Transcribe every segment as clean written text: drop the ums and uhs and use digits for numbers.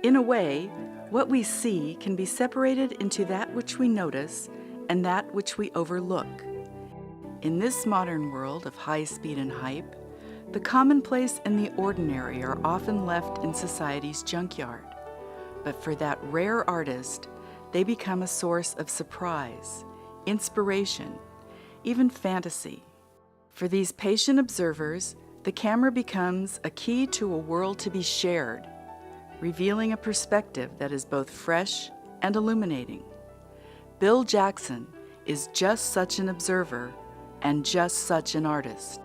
In a way, what we see can be separated into that which we notice and that which we overlook. In this modern world of high speed and hype, the commonplace and the ordinary are often left in society's junkyard. But for that rare artist, they become a source of surprise, inspiration, even fantasy. For these patient observers, the camera becomes a key to a world to be shared, revealing a perspective that is both fresh and illuminating. Bill Jackson is just such an observer and just such an artist.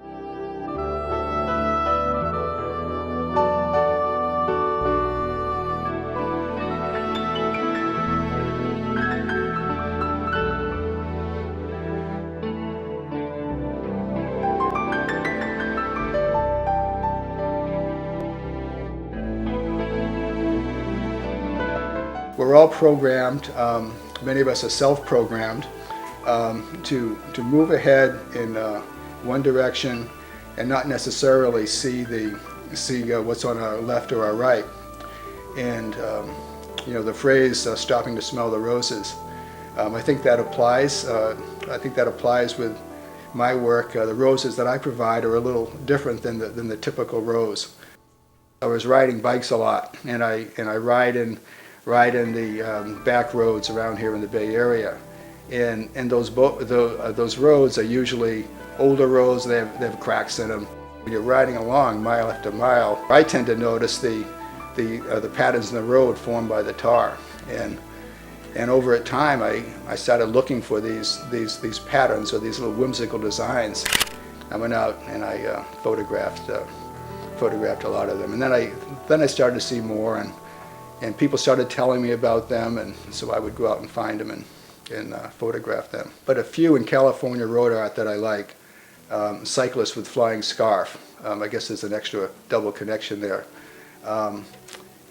We're all programmed, many of us are self-programmed, to move ahead in one direction and not necessarily see what's on our left or our right. And the phrase "stopping to smell the roses," I think that applies. I think that applies with my work. The roses that I provide are a little different than the typical rose. I was riding bikes a lot, and I ride in the back roads around here in the Bay Area, and those roads are usually older roads. They have cracks in them. When you're riding along mile after mile, I tend to notice the patterns in the road formed by the tar, and over time I started looking for these patterns or these little whimsical designs. I went out and I photographed a lot of them, and then I started to see more, and people started telling me about them, and so I would go out and find them and photograph them. But a few in California road art that I like: cyclists with flying scarf. I guess there's an extra double connection there.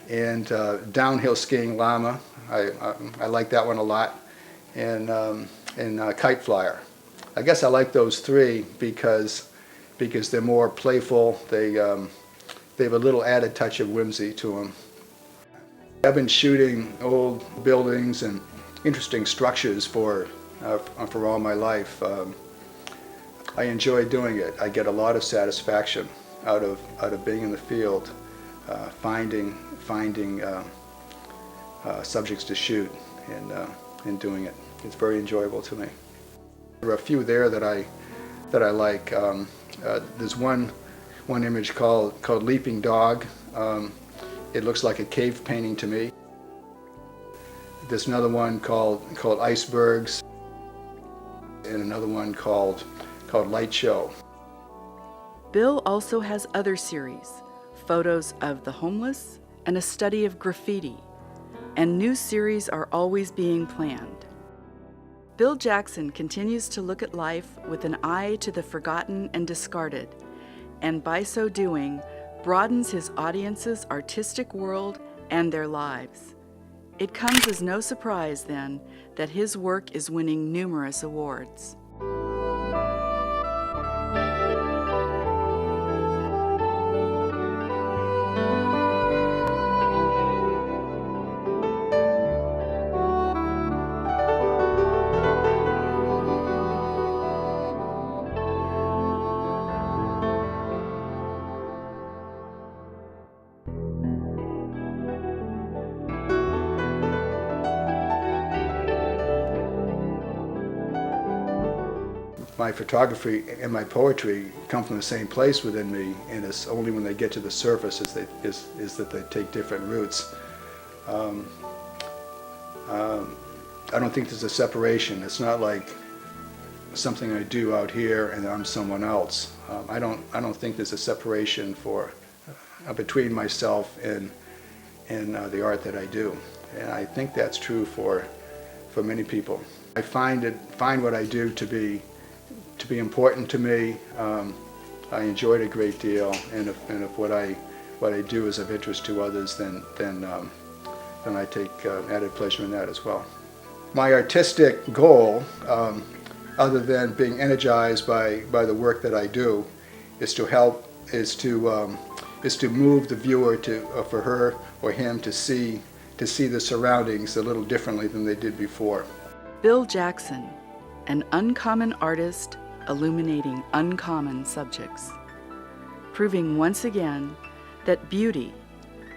And downhill skiing llama. I like that one a lot. And kite flyer. I guess I like those three because they're more playful. They have a little added touch of whimsy to them. I've been shooting old buildings and interesting structures for all my life. I enjoy doing it. I get a lot of satisfaction out of being in the field, finding subjects to shoot and doing it. It's very enjoyable to me. There are a few there that I like. There's one image called Leaping Dog. It looks like a cave painting to me. There's another one called Icebergs, and another one called Light Show. Bill also has other series, photos of the homeless and a study of graffiti, and new series are always being planned. Bill Jackson continues to look at life with an eye to the forgotten and discarded, and by so doing, broadens his audience's artistic world and their lives. It comes as no surprise, then, that his work is winning numerous awards. My photography and my poetry come from the same place within me, and it's only when they get to the surface is that they take different routes. I don't think there's a separation. It's not like something I do out here and I'm someone else. I don't think there's a separation between myself and the art that I do, and I think that's true for many people. I find what I do to be important to me. I enjoy it a great deal, and if what I do is of interest to others, then I take added pleasure in that as well. My artistic goal, other than being energized by the work that I do, is to to move the viewer for her or him to see the surroundings a little differently than they did before. Bill Jackson, an uncommon artist illuminating uncommon subjects, proving once again that beauty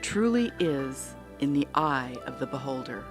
truly is in the eye of the beholder.